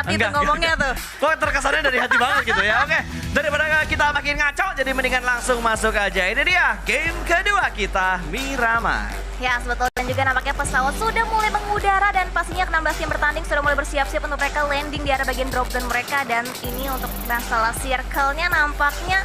hati tuh ngomongnya tuh. Kok terkesannya dari hati banget gitu ya. Oke, daripada kita makin ngaco, jadi mendingan langsung masuk aja. Ini dia game kedua kita, Miramar. Ya, betul. Dan juga nampaknya pesawat sudah mulai mengudara dan pastinya 16 tim bertanding sudah mulai bersiap-siap untuk mereka landing di area bagian drop zone mereka. Dan ini untuk masalah circle-nya nampaknya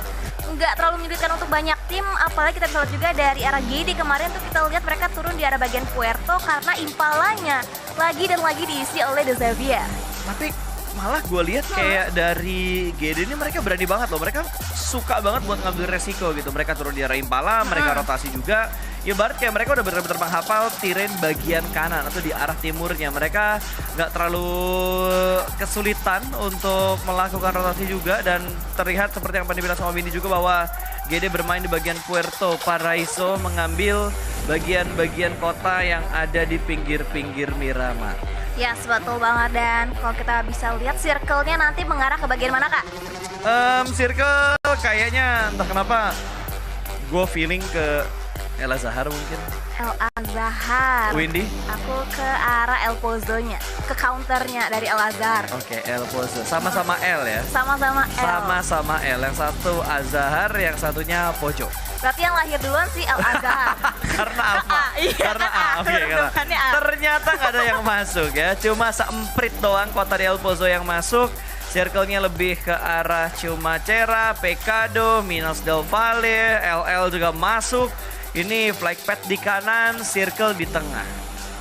nggak terlalu menyulitkan untuk banyak tim, apalagi kita bisa lihat juga dari arah GD kemarin tuh kita lihat mereka turun di arah bagian Puerto karena impalanya lagi dan lagi diisi oleh The Xavier. Tapi malah gue lihat kayak dari GD ini mereka berani banget loh, mereka suka banget buat ngambil resiko gitu. Mereka turun di arah Impala, mereka rotasi juga. Ya barat kayak mereka udah benar-benar menghafal terrain bagian kanan atau di arah timurnya. Mereka nggak terlalu kesulitan untuk melakukan rotasi juga. Dan terlihat seperti yang pernah dibilang sama Windy juga bahwa GD bermain di bagian Puerto Paraiso, mengambil bagian-bagian kota yang ada di pinggir-pinggir Miramar. Ya, betul banget. Dan kalau kita bisa lihat circle-nya nanti mengarah ke bagian mana, Kak? Circle kayaknya entah kenapa gue feeling ke El Azhar mungkin. El Azhar. Windy? Aku ke arah El Pozo-nya, ke counternya dari El Azhar. Oke, El Pozo. Sama-sama L ya? Sama-sama L. Sama-sama L. Yang satu Azhar, yang satunya Pojo. Berarti yang lahir duluan sih El Azhar. Karena apa? Iya, Karena A. Oke, depannya A. ternyata nggak ada yang masuk ya. Cuma seemprit doang kota di El Pozo yang masuk. Circle-nya lebih ke arah Chumacera, Pecado, Minas del Valle, LL juga masuk. Ini flag pad di kanan, circle di tengah.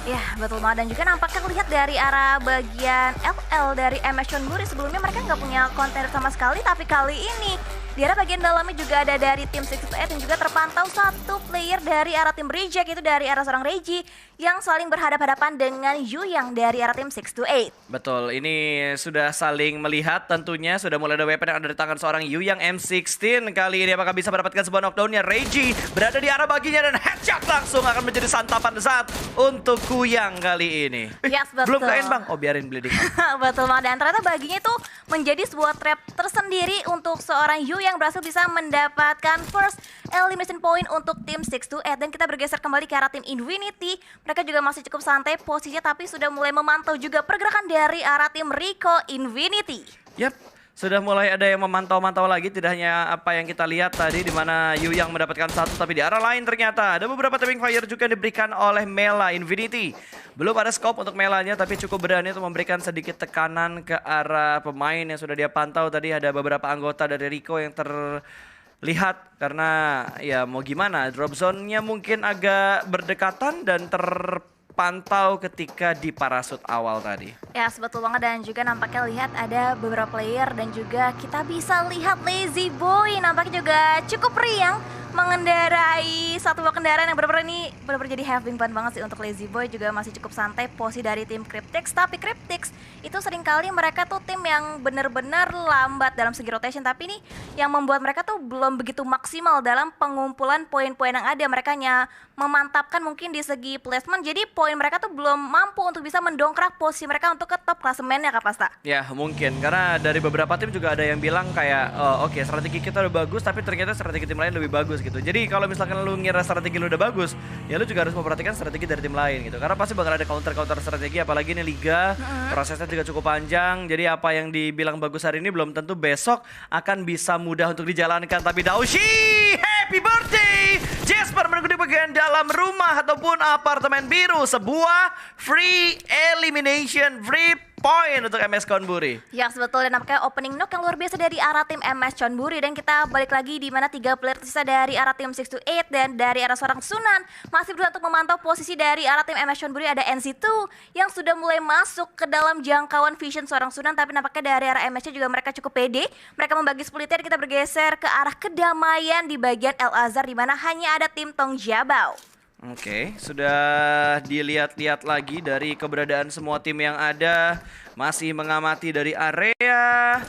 Ya, betul banget. Dan juga nampaknya lihat dari arah bagian LL dari MS Chonburi, sebelumnya mereka nggak punya kontainer sama sekali, tapi kali ini di arah bagian dalamnya juga ada dari tim 628 dan juga terpantau satu player dari arah tim Reject, itu dari arah seorang Reji yang saling berhadapan-hadapan dengan Yu yang dari arah tim 628. Betul, ini sudah saling melihat tentunya, sudah mulai ada weapon yang ada di tangan seorang Yu yang M16. Kali ini apakah bisa mendapatkan sebuah knockdown-nya? Reji berada di arah baginya dan headshot langsung akan menjadi santapan saat untuk Kuyang kali ini. Yes, betul. Belum kain bang, oh biarin bleeding. Betul banget. Dan ternyata baginya itu menjadi sebuah trap tersendiri untuk seorang Yu yang berhasil bisa mendapatkan first elimination point untuk tim 628. Dan kita bergeser kembali ke arah tim Infinity. Mereka juga masih cukup santai posisinya, tapi sudah mulai memantau juga pergerakan dari arah tim Rico Infinity. Yap, sudah mulai ada yang memantau-mantau lagi. Tidak hanya apa yang kita lihat tadi di mana Yu yang mendapatkan satu, tapi di arah lain ternyata ada beberapa tapping fire juga yang diberikan oleh Mela Infinity. Belum ada scope untuk Melanya, tapi cukup berani untuk memberikan sedikit tekanan ke arah pemain yang sudah dia pantau. Tadi ada beberapa anggota dari Rico yang terlihat karena ya mau gimana, drop zone-nya mungkin agak berdekatan dan terpantau ketika di parasut awal tadi. Ya, betul banget. Dan juga nampaknya lihat ada beberapa player dan juga kita bisa lihat Lazy Boy nampaknya juga cukup riang mengendarai satu buah kendaraan yang benar-benar ini benar-benar jadi having fun banget sih untuk Lazy Boy. Juga masih cukup santai posisi dari tim Cryptix, tapi Cryptix itu seringkali mereka tuh tim yang benar-benar lambat dalam segi rotation, tapi ini yang membuat mereka tuh belum begitu maksimal dalam pengumpulan poin-poin yang ada. Mereka hanya memantapkan mungkin di segi placement, jadi poin mereka tuh belum mampu untuk bisa mendongkrak posisi mereka untuk ke top klasemennya, Kak Pasta. Ya mungkin, karena dari beberapa tim juga ada yang bilang kayak oke, strategi kita udah bagus tapi ternyata strategi tim lain lebih bagus gitu. Jadi kalau misalkan lu ngira strategi lu udah bagus, ya lu juga harus memperhatikan strategi dari tim lain gitu. Karena pasti bakal ada counter-counter strategi, apalagi ini liga, prosesnya juga cukup panjang. Jadi apa yang dibilang bagus hari ini belum tentu besok akan bisa mudah untuk dijalankan. Tapi Daushi, happy birthday! Jasper menunggu di bagian dalam rumah ataupun apartemen biru. Sebuah free elimination, free point untuk MS Chonburi. Ya, betul. Dan nampaknya opening knock yang luar biasa dari arah tim MS Chonburi. Dan kita balik lagi di mana 3 player tersisa dari arah tim 628 dan dari arah seorang Sunan masih berusaha untuk memantau posisi dari arah tim MS Chonburi. Ada NC2 yang sudah mulai masuk ke dalam jangkauan vision seorang Sunan, tapi nampaknya dari arah MS juga mereka cukup pede. Mereka membagi splitter. Kita bergeser ke arah kedamaian di bagian El Azhar di mana hanya ada tim Tong Jabau. Oke, sudah dilihat-lihat lagi dari keberadaan semua tim yang ada. Masih mengamati dari area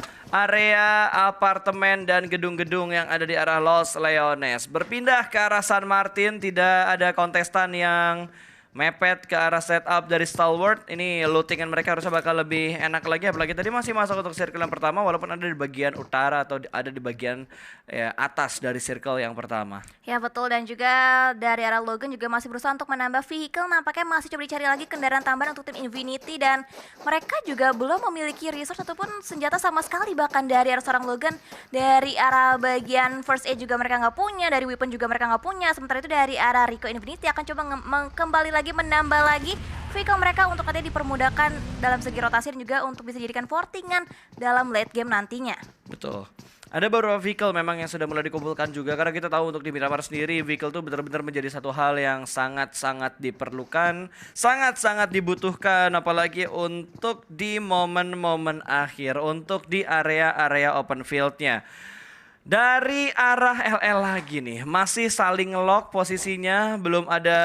apartemen dan gedung-gedung yang ada di arah Los Leones. Berpindah ke arah San Martin, tidak ada kontestan yang mepet ke arah setup dari Stalwart. Ini lootingan mereka harusnya bakal lebih enak lagi, apalagi tadi masih masuk untuk circle yang pertama walaupun ada di bagian utara atau ada di bagian atas dari circle yang pertama. Ya betul, dan juga dari arah Logan juga masih berusaha untuk menambah vehicle. Nampaknya masih coba dicari lagi kendaraan tambahan untuk tim Infinity, dan mereka juga belum memiliki resource ataupun senjata sama sekali. Bahkan dari arah seorang Logan, dari arah bagian first aid juga mereka nggak punya, dari weapon juga mereka nggak punya. Sementara itu dari arah Rico Infinity akan coba kembali lagi menambah lagi vehicle mereka untuk nanti dipermudahkan dalam segi rotasi dan juga untuk bisa dijadikan portingan dalam late game nantinya. Betul. Ada beberapa vehicle memang yang sudah mulai dikumpulkan juga, karena kita tahu untuk di Miramar sendiri vehicle itu benar-benar menjadi satu hal yang sangat-sangat diperlukan, sangat-sangat dibutuhkan, apalagi untuk di momen-momen akhir, untuk di area-area open field-nya. Dari arah LL lagi nih, masih saling lock posisinya, belum ada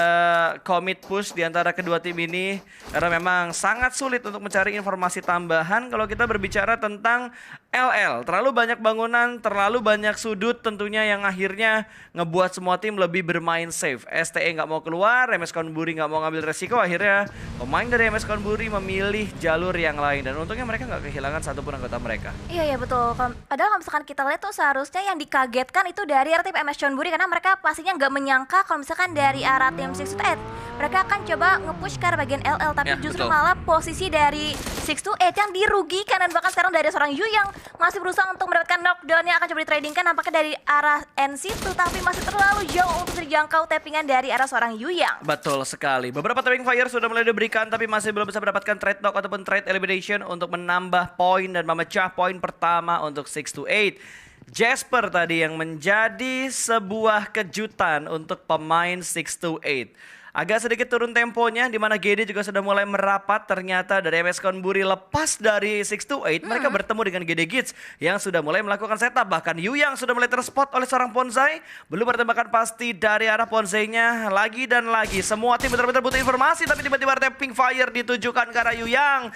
commit push di antara kedua tim ini karena memang sangat sulit untuk mencari informasi tambahan kalau kita berbicara tentang LL. Terlalu banyak bangunan, terlalu banyak sudut tentunya yang akhirnya ngebuat semua tim lebih bermain safe. STE nggak mau keluar, MS Konburi nggak mau ngambil resiko, akhirnya pemain dari MS Konburi memilih jalur yang lain dan untungnya mereka nggak kehilangan satupun anggota mereka. Iya betul. Padahal kalau misalkan kita lihat tuh seharusnya yang dikagetkan itu dari arah tim MS Chonburi, karena mereka pastinya nggak menyangka kalau misalkan dari arah tim 628 mereka akan coba nge-push ke arah bagian LL, tapi Ya, justru betul. malah posisi dari 628 yang dirugikan, dan bahkan sekarang dari seorang Yu yang masih berusaha untuk mendapatkan knockdown yang akan coba ditradingkan nampaknya dari arah NC2, tapi masih terlalu jauh untuk dijangkau tappingan dari arah seorang Yu yang. Betul sekali. Beberapa tapping fire sudah mulai diberikan tapi masih belum bisa mendapatkan trade knock ataupun trade elimination untuk menambah poin dan memecah poin pertama untuk 628. Jasper tadi yang menjadi sebuah kejutan untuk pemain 628. Agak sedikit turun temponya di mana GD juga sudah mulai merapat. Ternyata dari MS Konburi lepas dari 628 mereka bertemu dengan GD Gits yang sudah mulai melakukan setup. Bahkan Yu yang sudah mulai terspot oleh seorang Bonsai. Belum bertembakan pasti dari arah Bonsai-nya. Lagi dan lagi semua tim benar-benar butuh informasi, tapi tiba-tiba tapping fire ditujukan ke arah Yu yang.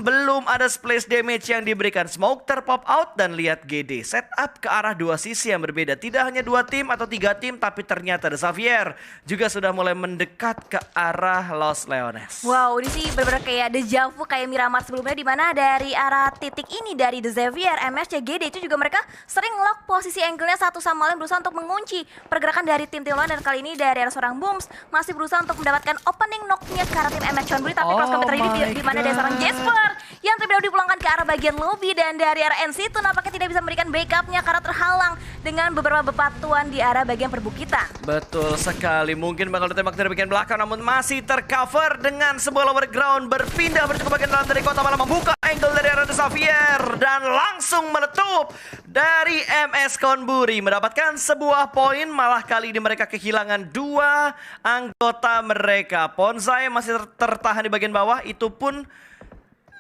Belum ada splash damage yang diberikan. Smoke terpop out dan lihat GD setup ke arah dua sisi yang berbeda. Tidak hanya dua tim atau tiga tim, tapi ternyata The Xavier juga sudah mulai mendekat ke arah Los Leones. Wow, ini sih benar-benar kayak deja vu kayak Miramar sebelumnya, di mana dari arah titik ini dari The Xavier, MS, GD itu juga mereka sering lock posisi angle-nya satu sama lain, berusaha untuk mengunci pergerakan dari tim-tim lain, dan kali ini dari arah seorang Booms masih berusaha untuk mendapatkan opening knock-nya ke arah tim MS Chonburi, tapi cross combat ini di mana dari seorang Jasper yang terlebih dahulu dipulangkan ke arah bagian lobby, dan dari arah NC itu nampaknya tidak bisa memberikan backup-nya karena terhalang dengan beberapa bebatuan di arah bagian perbukitan. Betul sekali, mungkin bakal ditembak dari bagian belakang namun masih tercover dengan sebuah lower ground, berpindah menuju ke bagian dalam dari kota, malah membuka angle dari arah The Xavier dan langsung meletup dari MS Konburi mendapatkan sebuah poin. Malah kali ini mereka kehilangan dua anggota mereka. Bonsai masih tertahan di bagian bawah, itu pun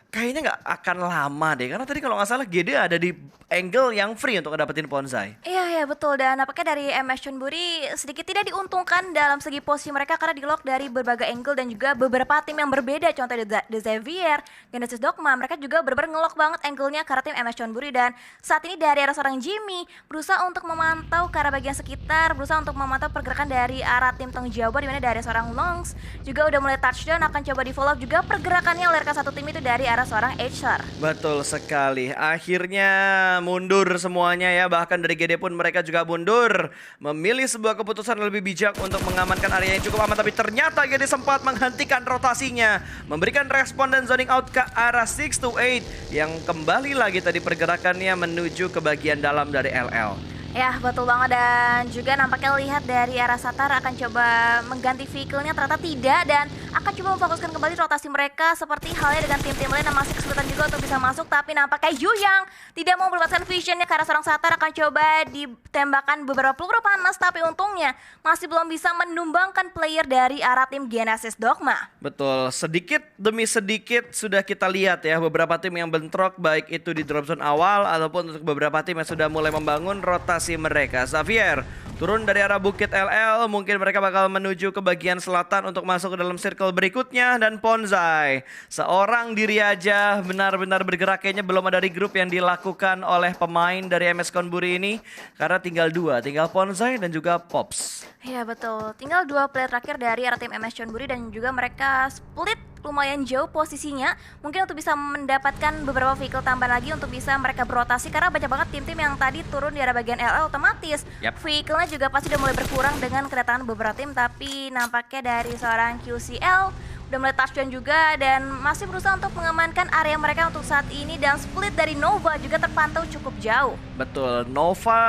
kayaknya nggak akan lama deh, karena tadi kalau nggak salah GD ada di angle yang free untuk ngedapetin Bonsai. Iya betul, dan nampaknya dari MS Chonburi sedikit tidak diuntungkan dalam segi posisi mereka karena di lock dari berbagai angle dan juga beberapa tim yang berbeda. Contohnya The Xavier, Genesis Dogma, mereka juga benar-benar ngelock banget angle-nya ke arah tim MS Chonburi, dan saat ini dari arah seorang Jimmy berusaha untuk memantau ke arah bagian sekitar, berusaha untuk memantau pergerakan dari arah tim Tong Jawa, di mana dari seorang Longs juga udah mulai touchdown, akan coba di follow juga pergerakannya oleh rekan satu tim itu dari arah seorang HR. Betul sekali, akhirnya mundur semuanya ya, bahkan dari GD pun mereka juga mundur, memilih sebuah keputusan lebih bijak untuk mengamankan area yang cukup aman, tapi ternyata GD sempat menghentikan rotasinya, memberikan respon dan zoning out ke arah 628 yang kembali lagi tadi pergerakannya menuju ke bagian dalam dari LL. Ya betul banget, dan juga nampaknya lihat dari arah Satar akan coba mengganti vehicle-nya, ternyata tidak, dan akan coba memfokuskan kembali rotasi mereka seperti halnya dengan tim-tim lain yang masih kesulitan juga untuk bisa masuk. Tapi nampaknya Yu yang tidak mau melepaskan visionnya karena seorang Satar akan coba ditembakkan beberapa peluru panas, tapi untungnya masih belum bisa menumbangkan player dari arah tim Genesis Dogma. Betul, sedikit demi sedikit sudah kita lihat ya beberapa tim yang bentrok, baik itu di drop zone awal ataupun untuk beberapa tim yang sudah mulai membangun rotasi mereka. Xavier Turun dari arah Bukit LL, mungkin mereka bakal menuju ke bagian selatan untuk masuk ke dalam circle berikutnya. Dan Ponzai, seorang diri aja benar-benar bergerak. Kayaknya belum ada regroup yang dilakukan oleh pemain dari MS Konburi ini. Karena tinggal dua, tinggal Ponzai dan juga Pops. Iya betul, tinggal 2 player terakhir dari arah tim MS Chonburi dan juga mereka split lumayan jauh posisinya. Mungkin untuk bisa mendapatkan beberapa vehicle tambahan lagi untuk bisa mereka berotasi. Karena banyak banget tim-tim yang tadi turun di arah bagian LL otomatis. Vehicle-nya juga pasti udah mulai berkurang dengan kedatangan beberapa tim. Tapi nampaknya dari seorang QCL udah mulai touchdown juga dan masih berusaha untuk mengamankan area mereka untuk saat ini. Dan split dari Nova juga terpantau cukup jauh. Betul, Nova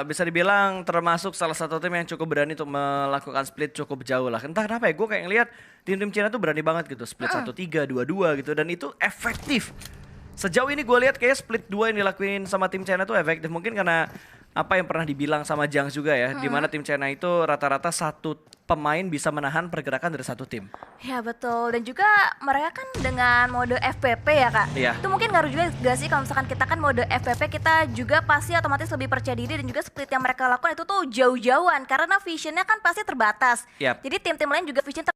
bisa dibilang termasuk salah satu tim yang cukup berani untuk melakukan split cukup jauh lah. Entah kenapa ya, gue kayak ngeliat tim-tim Cina tuh berani banget gitu, split 1-3, 2-2 gitu, dan itu efektif. Sejauh ini gue lihat kayak split 2 yang dilakuin sama tim China tuh efektif. Mungkin karena apa yang pernah dibilang sama Jang juga ya, dimana tim China itu rata-rata satu pemain bisa menahan pergerakan dari satu tim. Ya betul, dan juga mereka kan dengan mode FPP ya kak. Iya. Itu mungkin ngaruh juga gak sih kalau misalkan kita kan mode FPP, kita juga pasti otomatis lebih percaya diri. Dan juga split yang mereka lakukan itu tuh jauh-jauhan karena visionnya kan pasti terbatas. Jadi tim-tim lain juga vision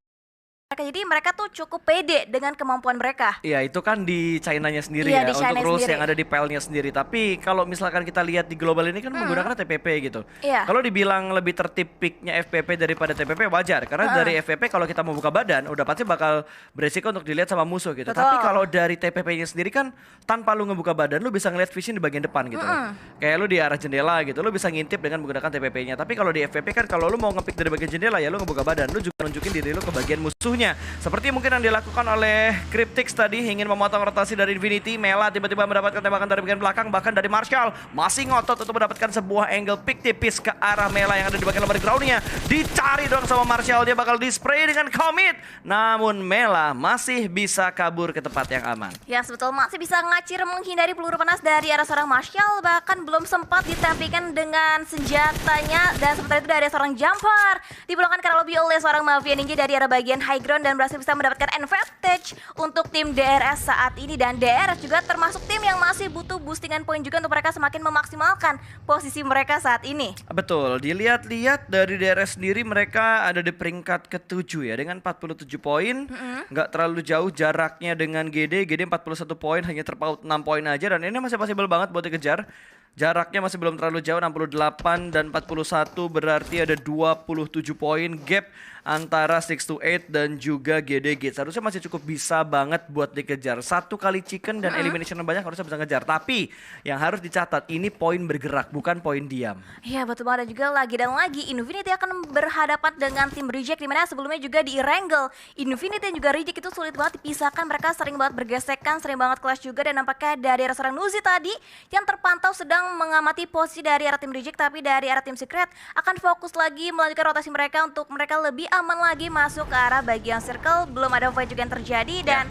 mereka, jadi mereka tuh cukup pede dengan kemampuan mereka. Iya, itu kan di China-nya sendiri Iya, ya, di China untuk rules sendiri. yang ada di PL-nya sendiri. Tapi kalau misalkan kita lihat di global ini kan menggunakan TPP gitu. Iya. Kalau dibilang lebih tertib picknya FPP daripada TPP wajar. Karena dari FPP kalau kita mau buka badan udah pasti bakal beresiko untuk dilihat sama musuh gitu. Betul. Tapi kalau dari TPP-nya sendiri kan tanpa lu ngebuka badan lu bisa ngeliat vision di bagian depan gitu loh. Kayak lu di arah jendela gitu, lu bisa ngintip dengan menggunakan TPP-nya. Tapi kalau di FPP kan kalau lu mau ngepick dari bagian jendela ya lu ngebuka badan, lu juga nunjukin diri lu ke bagian musuhnya. Seperti mungkin yang dilakukan oleh Cryptix tadi, ingin memotong rotasi dari Infinity. Mela tiba-tiba mendapatkan tembakan dari bagian belakang, bahkan dari Marshall masih ngotot untuk mendapatkan sebuah angle pick tipis ke arah Mela yang ada di bagian luar groundnya. Dicari dong sama Marshall, dia bakal di-spray dengan commit. Namun Mela masih bisa kabur ke tempat yang aman. Ya betul, masih bisa ngacir menghindari peluru panas dari arah seorang Marshall. Bahkan belum sempat ditempikan dengan senjatanya. Dan sementara itu dari seorang jumper dipulangkan karena lebih oleh seorang Mafia Ninja dari arah bagian high ground dan berhasil bisa mendapatkan advantage untuk tim DRS saat ini. Dan DRS juga termasuk tim yang masih butuh boostingan poin juga untuk mereka semakin memaksimalkan posisi mereka saat ini. Betul, dilihat-lihat dari DRS sendiri mereka ada di peringkat ke-7 ya dengan 47 poin. Nggak terlalu jauh jaraknya dengan GD 41 poin, hanya terpaut 6 poin aja, dan ini masih possible banget buat dikejar. Jaraknya masih belum terlalu jauh, 68 dan 41, berarti ada 27 poin gap antara 6 to 8 dan juga GDG. Seharusnya masih cukup bisa banget buat dikejar. Satu kali chicken dan elimination yang banyak harusnya bisa ngejar. Tapi yang harus dicatat ini poin bergerak bukan poin diam. Iya betul banget, dan juga lagi dan lagi Infinity akan berhadapan dengan tim Reject, dimana sebelumnya juga di Wrangle Infinity dan juga Reject itu sulit banget dipisahkan. Mereka sering banget bergesekan, sering banget clash juga. Dan nampaknya dari arah seorang Nuzi tadi yang terpantau sedang mengamati posisi dari arah tim Reject, tapi dari arah tim Secret akan fokus lagi melanjutkan rotasi mereka untuk mereka lebih aman lagi masuk ke arah bagian circle. Belum ada fight juga yang terjadi dan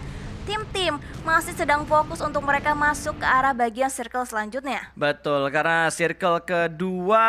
tim-tim masih sedang fokus untuk mereka masuk ke arah bagian circle selanjutnya. Betul, karena circle kedua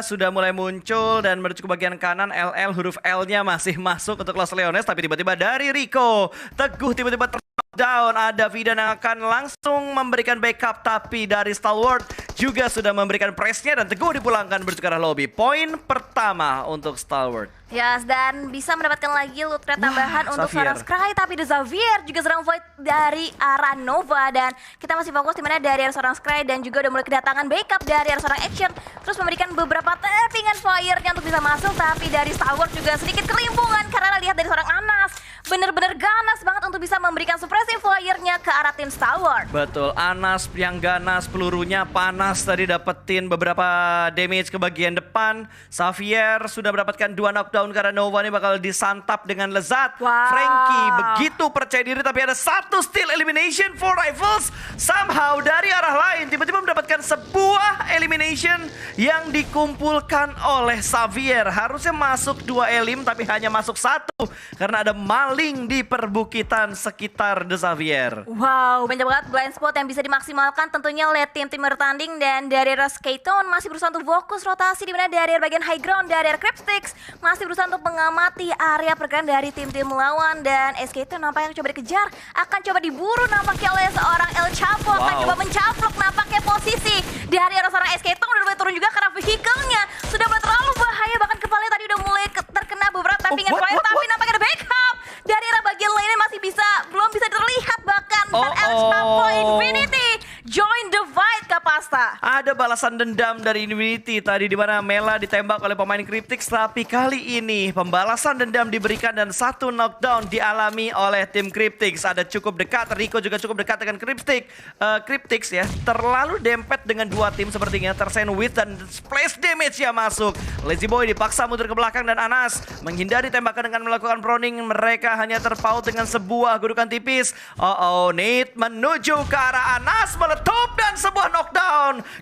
sudah mulai muncul dan menuju ke bagian kanan. LL huruf L-nya masih masuk untuk Los Leones, tapi tiba-tiba dari Rico Teguh tiba-tiba down. Ada Vidan yang akan langsung memberikan backup, tapi dari Stalwart juga sudah memberikan pressnya dan Teguh dipulangkan menuju ke arah lobby. Poin pertama untuk Stalwart. Yes, dan bisa mendapatkan lagi loot crate tambahan untuk Xavier. seorang Scry, tapi The Xavier juga sedang void dari arah Nova. Dan kita masih fokus dimana dari arah seorang Scry dan juga udah mulai kedatangan backup dari arah seorang Action, terus memberikan beberapa tappingan fire-nya untuk bisa masuk. Tapi dari Stalwart juga sedikit kelimpungan karena lihat dari seorang Anas bener-bener ganas banget untuk bisa memberikan suppressive fire-nya ke arah tim Stalwart. Betul, Anas yang ganas, pelurunya panas tadi, dapetin beberapa damage ke bagian depan. Xavier sudah mendapatkan 2 knockdown karena Nova ini bakal disantap dengan lezat. Wow. Frankie begitu percaya diri, tapi ada satu steal elimination for Rivals. Somehow dari arah lain tiba-tiba mendapatkan sebuah elimination yang dikumpulkan oleh Xavier. Harusnya masuk 2 elim tapi hanya masuk 1 karena ada maling di perbukitan sekitar The Xavier. Wow, banyak banget blind spot yang bisa dimaksimalkan tentunya oleh tim-tim bertanding. Dan dari arah Skaton masih berusaha untuk fokus rotasi, dimana dari bagian high ground dari arah Cryptix masih berusaha untuk mengamati area pergerakan dari tim-tim melawan. Dan Skaton nampaknya coba dikejar, akan coba diburu nampaknya oleh seorang El Chapo. Akan coba mencaplok nampaknya posisi dari arah seorang Skaton. Udah mulai turun juga karena vehicle-nya sudah mulai terlalu bahaya Pasta? Ada balasan dendam dari Infinity tadi di mana Mela ditembak oleh pemain Cryptix, tapi kali ini pembalasan dendam diberikan dan satu knockdown dialami oleh tim Cryptix. Ada cukup dekat, Rico juga cukup dekat dengan Cryptix ya. Terlalu dempet dengan dua tim sepertinya, tersandwich dan splash damage yang masuk. Lazy Boy dipaksa mundur ke belakang dan Anas menghindari tembakan dengan melakukan proning. Mereka hanya terpaut dengan sebuah gudukan tipis. Nate menuju ke arah Anas, meletup dan sebuah knockdown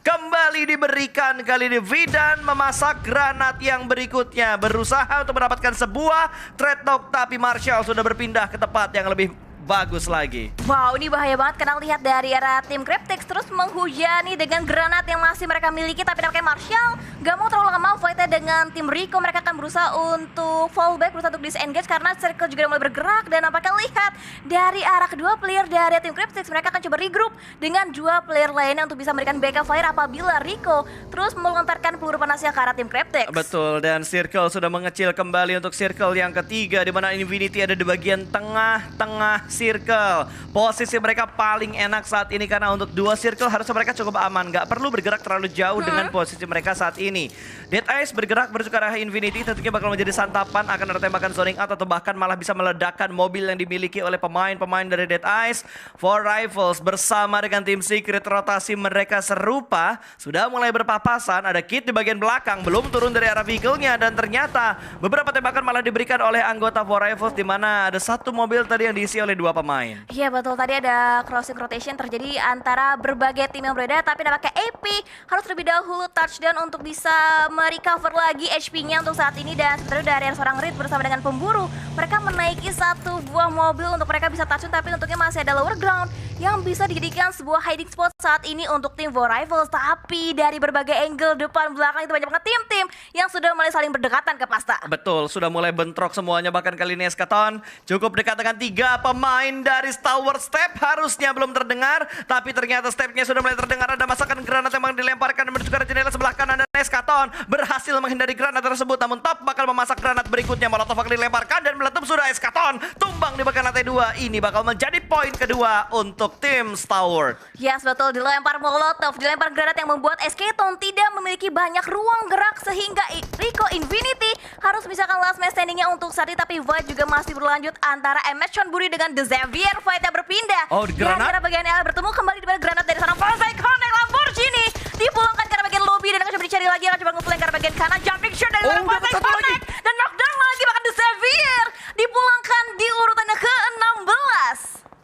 kembali diberikan. Kali ini Vidan memasak granat yang berikutnya, berusaha untuk mendapatkan sebuah trade knock, tapi Marshall sudah berpindah ke tempat yang lebih bagus lagi. Wow, ini bahaya banget karena lihat dari arah tim Cryptix terus menghujani dengan granat yang masih mereka miliki, tapi nampaknya Marshall gak mau terlalu lama fightnya dengan tim Rico. Mereka akan berusaha untuk fallback, berusaha untuk disengage karena circle juga mulai bergerak, dan nampaknya lihat dari arah kedua player dari tim Cryptix, mereka akan coba regroup dengan dua player lainnya untuk bisa memberikan backup fire apabila Rico terus melontarkan peluru panasnya ke arah tim Cryptix. Betul, dan circle sudah mengecil kembali untuk circle yang ketiga, di mana Infinity ada di bagian tengah-tengah circle. Posisi mereka paling enak saat ini karena untuk dua circle harusnya mereka cukup aman, nggak perlu bergerak terlalu jauh dengan posisi mereka saat ini. Dead Eyes bergerak menuju ke arah Infinity, tentunya bakal menjadi santapan, akan ada tembakan zoning out atau bahkan malah bisa meledakkan mobil yang dimiliki oleh pemain-pemain dari Dead Eyes. For Rifles bersama dengan tim Secret, rotasi mereka serupa, sudah mulai berpapasan. Ada Kid di bagian belakang, belum turun dari arah vehicle-nya, dan ternyata beberapa tembakan malah diberikan oleh anggota For Rifles, di mana ada satu mobil tadi yang diisi oleh dua pemain. Iya betul, tadi ada crossing rotation terjadi antara berbagai tim yang berbeda, tapi nampaknya AP harus terlebih dahulu touchdown untuk bisa merecover lagi HP-nya untuk saat ini. Dan sebenarnya dari seorang Reed bersama dengan pemburu, mereka menaiki satu buah mobil untuk mereka bisa touchdown, tapi untuknya masih ada lower ground yang bisa dijadikan sebuah hiding spot saat ini untuk tim For Rifles. Tapi dari berbagai angle depan belakang itu banyak banget tim-tim yang sudah mulai saling berdekatan ke Pasta. Betul, sudah mulai bentrok semuanya, bahkan kali ini Eskaton cukup dekat dengan tiga pemain dari Tower Step. Harusnya belum terdengar, tapi ternyata stepnya sudah mulai terdengar. Ada masakan granat yang dilemparkan menuju ke jendela sebelah kanan, dan Eskaton berhasil menghindari granat tersebut. Namun Top bakal memasak granat berikutnya. Molotov akan dilemparkan dan meletup, sudah Eskaton tumbang di bagian lantai 2. Ini bakal menjadi poin kedua untuk tim Tower. Yes betul, dilempar Molotov, dilempar granat yang membuat Eskaton tidak memiliki banyak ruang gerak, sehingga Rico Infinity harus misalkan last man standingnya untuk saat ini. Tapi fight juga masih berlanjut antara MS Chonburi dengan The Xavier. Fightnya berpindah. Granat? Karena bagian L bertemu kembali di granat dari sana. Fallback Connect Lamborghini dipulangkan ke arah bagian lobby, dan akan coba dicari lagi, akan coba ngeflank ke arah bagian kanan. Jumping shot dari Fallback Connect dan knockdown lagi, bahkan The Xavier dipulangkan di urutannya ke-16.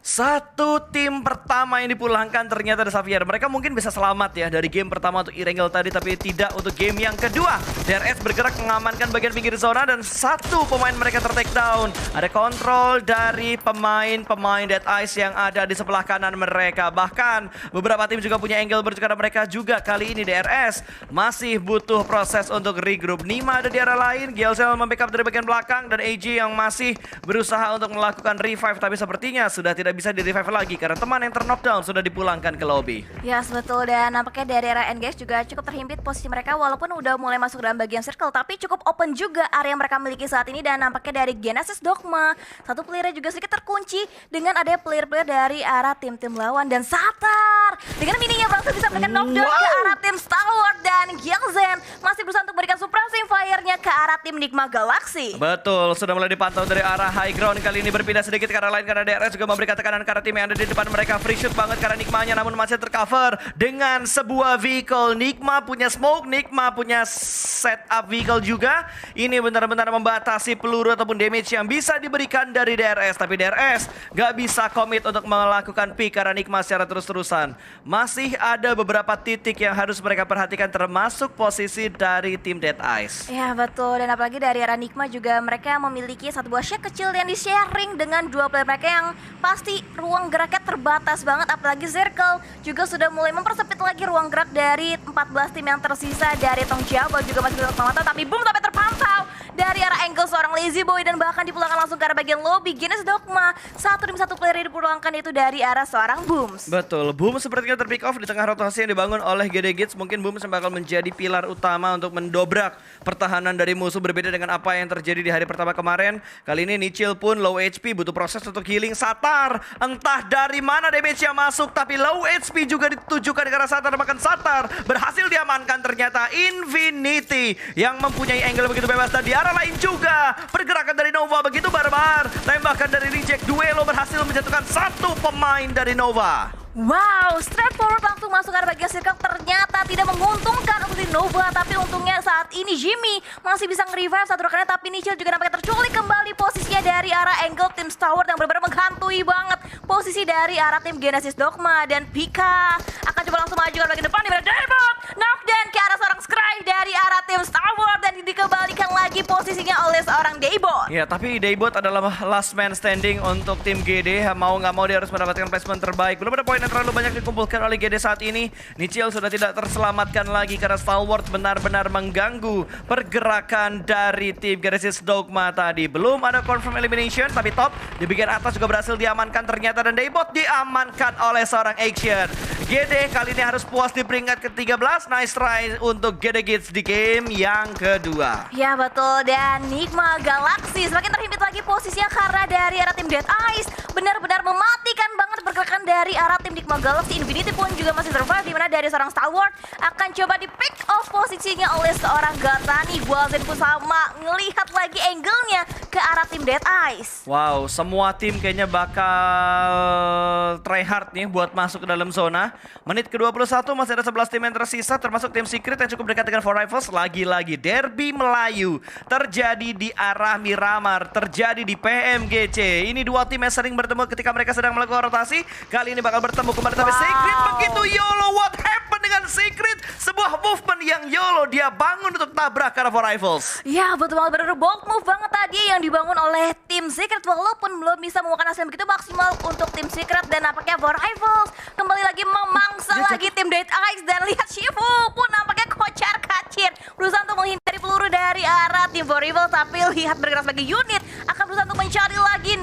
Satu tim pertama yang dipulangkan ternyata ada Xavier. Mereka mungkin bisa selamat ya dari game pertama untuk Irangel tadi, tapi tidak untuk game yang kedua. DRS bergerak mengamankan bagian pinggir zona, dan satu pemain mereka ter-take down. Ada kontrol dari pemain Dead Eyes yang ada di sebelah kanan mereka. Bahkan beberapa tim juga punya angle menuju ke arah mereka juga. Kali ini DRS masih butuh proses untuk regroup. Nima ada di arah lain, Gielzel membackup dari bagian belakang, dan AG yang masih berusaha untuk melakukan revive, tapi sepertinya sudah tidak bisa di-revive lagi karena teman yang ter-knockdown sudah dipulangkan ke lobby. Yes betul, dan nampaknya dari area engage juga cukup terhimpit posisi mereka, walaupun udah mulai masuk dalam bagian circle, tapi cukup open juga area yang mereka miliki saat ini. Dan nampaknya dari Genesis Dogma, satu player juga sedikit terkunci dengan adanya player-player dari arah tim-tim lawan. Dan Satar dengan mininya berhasil bisa memberikan knockdown ke arah tim Stalwart, dan Gielzen masih berusaha untuk memberikan suppressing fire-nya ke arah tim Nigma Galaxy. Betul, sudah mulai dipantau dari arah high ground. Kali ini berpindah sedikit ke arah lain karena DRS juga memberikan tekanan ke arah tim yang ada di depan mereka. Free shoot banget karena Nigmanya, namun masih tercover dengan sebuah vehicle. Nigma punya smoke, Nigma punya setup vehicle juga. Ini benar-benar membatasi peluru ataupun damage yang bisa diberikan dari DRS. Tapi DRS gak bisa commit untuk melakukan pick karena Nigma secara terus-terusan. Masih ada beberapa titik yang harus mereka perhatikan, termasuk posisi dari tim Dead Eyes. Ya betul, dan apalagi dari arah Nigma juga mereka memiliki satu buah shake kecil yang di-sharing dengan dua player mereka yang pasti ruang geraknya terbatas banget. Apalagi Circle juga sudah mulai mempersempit lagi ruang gerak dari 14 tim yang tersisa. Dari Tong Jabo juga masih tetap memantau, tapi boom sampai terpantau dari arah angle seorang Lazy Boy dan bahkan dipulangkan langsung ke arah bagian lobby. Genesis Dogma, satu tim satu player yang dipulangkan itu dari arah seorang Booms. Betul, Booms sepertinya terpick off di tengah rotasi yang dibangun oleh GD Gits. Mungkin Booms yang bakal menjadi pilar utama untuk mendobrak pertahanan dari musuh, berbeda dengan apa yang terjadi di hari pertama kemarin. Kali ini Nichil pun low HP, butuh proses untuk healing. Satar, entah dari mana damage yang masuk, tapi low HP juga ditujukan ke arah Satar. Bahkan Satar berhasil diamankan, ternyata Infinity yang mempunyai angle begitu bebas. Dan di arah lain juga pergerakan dari Nova begitu barbar. Tembakan dari Reject Duelo berhasil menjatuhkan satu pemain dari Nova. Wow, straightforward langsung masuk ke arah bagian circle, ternyata tidak menguntungkan untuk di Nova. Tapi untungnya saat ini Jimmy masih bisa nge-revive satu rekannya, tapi Nichil juga nampaknya terculik kembali posisinya dari arah angle tim Tower yang benar-benar menghantui banget posisi dari arah tim Genesis Dogma. Dan Pika akan coba langsung maju ke bagian depan di mana Daybot knockdown ke arah seorang Scry dari arah tim Tower dan dikembalikan lagi posisinya oleh seorang Daybot. Ya, tapi Daybot adalah last man standing untuk tim GD. Mau nggak mau dia harus mendapatkan placement terbaik. Belum ada poin yang terlalu banyak dikumpulkan oleh GD saat ini. Nichil sudah tidak terselamatkan lagi karena Stalwart benar-benar mengganggu pergerakan dari tim Genesis Dogma tadi. Belum ada confirm elimination, tapi top di bagian atas juga berhasil diamankan ternyata, dan Daybot diamankan oleh seorang Action. GD kali ini harus puas di peringkat ke-13. Nice try untuk GD Gits di game yang kedua. Ya betul, dan Nigma Galaxy semakin terhimpit lagi posisinya karena dari arah tim Dead Eyes benar-benar mematikan banget pergerakan dari arah tim Nigma Galaxy. Infinity pun juga masih survive, dimana dari seorang Stalwart akan coba di pick off posisinya oleh seorang Gatani. Guazen pun sama ngelihat lagi angle-nya ke arah tim Dead Eyes. Wow, semua tim kayaknya bakal try hard nih buat masuk ke dalam zona. Menit ke-21 masih ada 11 tim yang tersisa, termasuk tim Secret yang cukup dekat dengan 4Rifles. Lagi-lagi derby Melayu terjadi di arah Miramar, terjadi di PMGC. Ini dua tim yang sering bertemu ketika mereka sedang melakukan rotasi. Kali ini bakal bertemu kembali, tapi Secret begitu YOLO. What happened dengan Secret? Sebuah movement yang YOLO, dia bangun untuk tabrak ke arah 4Rifles. Ya betul banget, bener bold move banget tadi yang dibangun oleh tim Secret, walaupun belum bisa membuahkan hasil yang begitu maksimal untuk tim Secret. Dan nampaknya 4Rifles kembali lagi memangsa lagi tim Dead Eyes, dan lihat Shifu pun nampaknya kocar kacir berusaha untuk menghindari peluru dari arah tim 4Rifles, tapi lihat bergerak sebagai unit akan berusaha untuk mencari lagi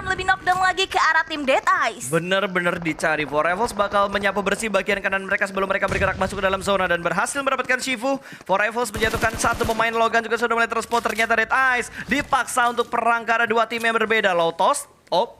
lebih knockdown lagi ke arah tim Dead Eyes. Bener-bener dicari. 4Rifles bakal menyapu bersih bagian kanan mereka sebelum mereka bergerak masuk ke dalam zona dan berhasil mendapatkan Shifu. 4Rifles menjatuhkan satu pemain. Logan juga sudah mulai terspot. Ternyata Dead Eyes dipaksa untuk perang karena dua tim yang berbeda. Low toss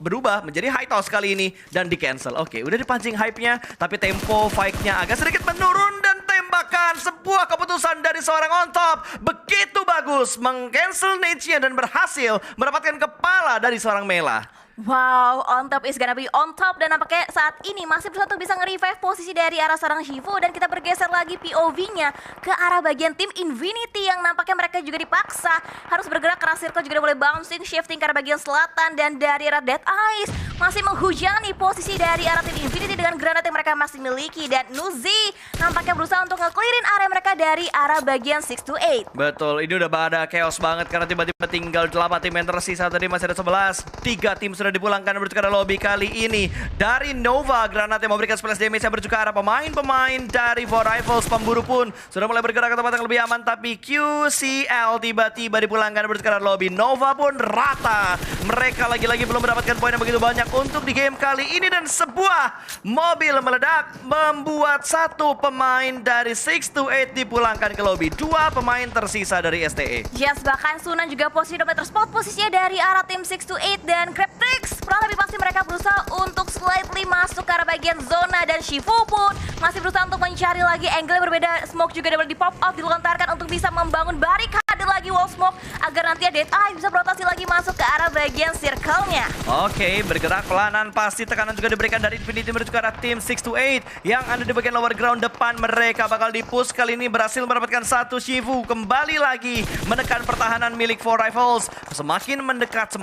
berubah menjadi high toss kali ini dan di cancel. Oke, udah dipancing hype-nya, tapi tempo fight-nya agak sedikit menurun, dan tembakan sebuah keputusan dari seorang on top begitu bagus meng-cancel niche-nya dan berhasil mendapatkan kepala dari seorang Mela. Wow, on top is gonna be on top, dan nampaknya saat ini masih berusaha untuk bisa nge-revive posisi dari arah seorang Shifu. Dan kita bergeser lagi POV-nya ke arah bagian tim Infinity yang nampaknya mereka juga dipaksa harus bergerak karena circle juga udah mulai bouncing, shifting ke arah bagian selatan. Dan dari arah Dead Eyes masih menghujani posisi dari arah tim Infinity dengan granat yang mereka masih miliki. Dan Nuzi nampaknya berusaha untuk nge-clearin area mereka dari arah bagian 6-8. Betul, ini udah pada chaos banget karena tiba-tiba tinggal 8 tim yang tersisa. Tadi masih ada 11, 3 tim sudah dipulangkan menuju ke arah lobby. Kali ini dari Nova, granat yang memberikan splash damage yang menuju ke arah pemain-pemain dari 4Rifles. Pemburu pun sudah mulai bergerak ke tempat yang lebih aman, tapi QCL tiba-tiba dipulangkan menuju ke arah lobby. Nova pun rata, mereka lagi-lagi belum mendapatkan poin yang begitu banyak untuk di game kali ini, dan sebuah mobil meledak membuat satu pemain dari 6-8 dipulangkan ke lobby. Dua pemain tersisa dari STE. Yes, bahkan Sunan juga posisi udah terspot posisinya dari arah tim 6-8, dan Cryptrix kurang lebih pasti mereka berusaha untuk slightly masuk ke arah bagian zona. Dan Shifu pun masih berusaha untuk mencari lagi angle yang berbeda. Smoke juga dapat di pop out, dilontarkan untuk bisa membangun barikade lagi wall smoke agar nanti Dead Eye bisa berotasi lagi masuk ke arah bagian circle-nya. Oke, bergerak pelanan, pasti tekanan juga diberikan dari Infinity menuju ke arah tim 6-8 yang ada di bagian lower ground depan. Mereka bakal di-push, kali ini berhasil mendapatkan satu. Shifu kembali lagi menekan pertahanan milik 4Rifles. Semakin mendekat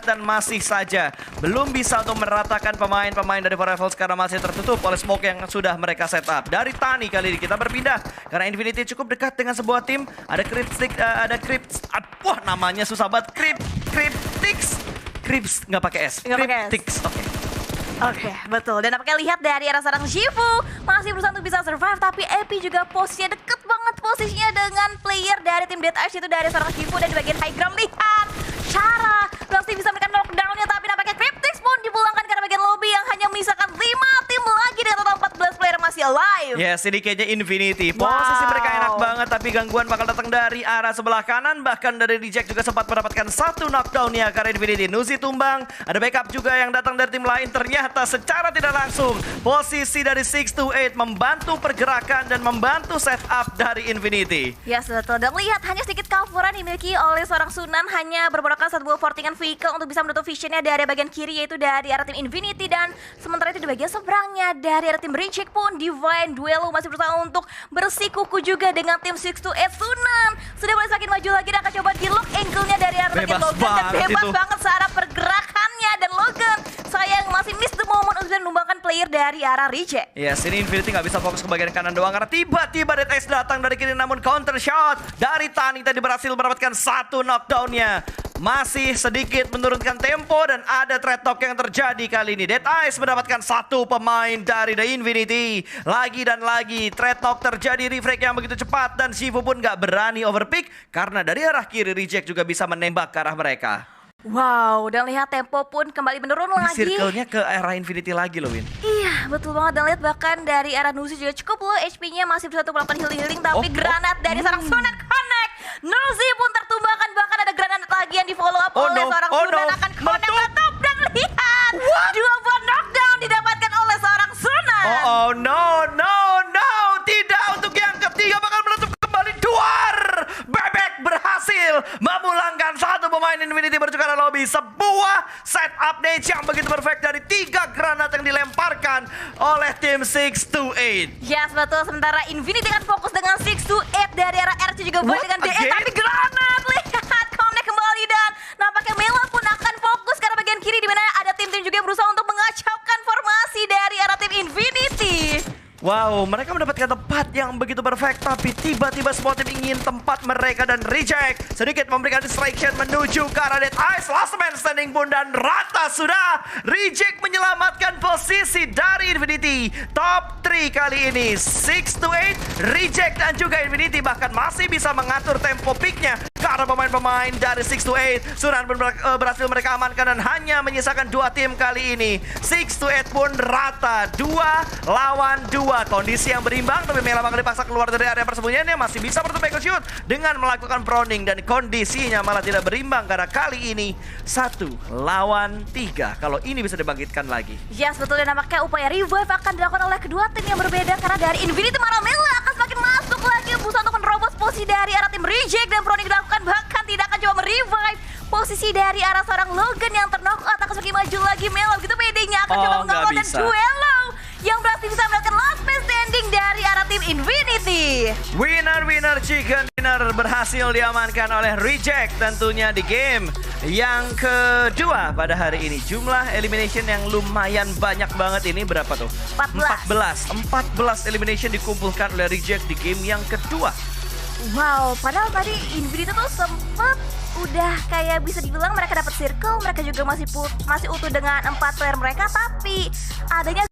dan masih saja belum bisa untuk meratakan pemain-pemain dari 4Rifles karena masih tertutup oleh smoke yang sudah mereka set up. Dari Tani kali ini kita berpindah karena Infinity cukup dekat dengan sebuah tim. Ada wah namanya susah banget. Cryptix nggak pakai S. Cryptix. Oke. Oke, betul. Dan apakah lihat dari arah seorang Shifu masih berusaha untuk bisa survive, tapi Epi juga posisinya deket banget posisinya dengan player dari tim Dead Eyes, itu dari seorang Shifu. Dan di bagian high ground lihat cara pasti bisa memberikan knockdown-nya, tapi nampaknya Cryptix pun dipulangkan karena bagian lobby yang hanya menyisakan 5 tim lagi dengan total 14 player masih alive. Yes, ini kayaknya Infinity. Posisi mereka enak banget, tapi gangguan bakal datang dari arah sebelah kanan. Bahkan dari Reject juga sempat mendapatkan satu knockdown ya karena Infinity. Nuzi tumbang, ada backup juga yang datang dari tim lain. Ternyata secara tidak langsung posisi dari 628 membantu pergerakan dan membantu setup dari Infinity. Yes, betul. Dan lihat hanya sedikit coveran dimiliki oleh seorang Sunan, hanya berbekal satu buah fortingan vehicle untuk bisa menutup visionnya dari bagian kiri, yaitu dari arah tim Infinity. Dan sementara itu di bagian seberangnya dari arah tim Reject pun Divine Duelo masih berusaha untuk bersikuku juga dengan tim 628. Sunan sudah mulai semakin maju lagi dan akan coba di lock angle-nya dari arah bagian Logan. Dan bebas banget secara pergerakannya, dan Logan sayang masih miss the moment untuk menumbangkan player dari arah Reject. Yes, ini Infinity nggak bisa fokus ke bagian kanan doang karena tiba-tiba Dead Eyes datang dari kiri, namun counter shot dari Tani tadi berhasil mendapatkan satu knockdown-nya. Masih sedikit menurunkan tempo dan ada trade talk yang terjadi kali ini. Dead Eyes mendapatkan satu pemain dari The Infinity. Lagi dan lagi trade talk terjadi, refrag yang begitu cepat dan Shifu pun nggak berani overpick karena dari arah kiri Reject juga bisa menembak ke arah mereka. Wow, dan lihat tempo pun kembali menurun lagi. Circle-nya ke arah Infinity lagi loh, Win. Iya, betul banget. Dan lihat bahkan dari arah Nuzi juga cukup low HP-nya, masih bisa untuk melakukan healing-healing. Tapi granat dari seorang Sunan connect. Nuzi pun tertumbangkan, bahkan ada granat lagi yang di follow up oleh seorang Sunan akan connect meletup. Dan lihat, dua buah knockdown didapatkan oleh seorang Sunan. Oh no, tidak, untuk yang ketiga bakal meletup kembali. Duar Bebek berhasil memulangkan satu pemain Infinity menuju ke lobby. Sebuah setup damage yang begitu perfect dari 3 granat yang dilemparkan oleh tim 628. Yes, betul. Sementara Infinity kan fokus dengan 628 dari arah RC juga buat dengan DE, tapi granat lihat connect kembali. Dan nampaknya Mela pun akan fokus karena bagian kiri di mana ada tim-tim juga yang berusaha untuk mengacaukan formasi dari arah tim Infinity. Wow, mereka mendapatkan tempat yang begitu perfect, tapi tiba-tiba semua tim ingin tempat mereka dan Reject sedikit memberikan distraction menuju ke arah Dead Eyes. Last man standing pun dan rata sudah. Reject menyelamatkan posisi dari Infinity. Top 3 kali ini 628, Reject dan juga Infinity bahkan masih bisa mengatur tempo picknya ke arah pemain-pemain dari 628. Sunan pun berhasil mereka amankan dan hanya menyisakan 2 tim kali ini. 628 pun rata 2 lawan 2. Kondisi yang berimbang, tapi Mela bakal dipaksa keluar dari area persembunyiannya. Masih bisa menutup back shoot dengan melakukan proning, dan kondisinya malah tidak berimbang karena kali ini 1 lawan 3. Kalau ini bisa dibangkitkan lagi. Yes, betul. Dan nampaknya upaya revive akan dilakukan oleh kedua tim yang berbeda karena dari Infinity malah Mela akan semakin masuk lagi berusaha untuk menerobos posisi dari arah tim Reject, dan proning dilakukan bahkan tidak akan coba merevive posisi dari arah seorang Logan yang terknock-out. Akan semakin maju lagi Mela, begitu pedenya akan coba mengawal, dan Duelo yang berarti bisa melakukan last man standing dari arah tim Infinity. Winner chicken dinner berhasil diamankan oleh Reject tentunya di game yang kedua pada hari ini. Jumlah elimination yang lumayan banyak banget ini, berapa tuh? 14 elimination dikumpulkan oleh Reject di game yang kedua. Wow, padahal tadi Infinity tuh sempet udah kayak bisa dibilang mereka dapat circle, mereka juga masih utuh dengan 4 player mereka, tapi adanya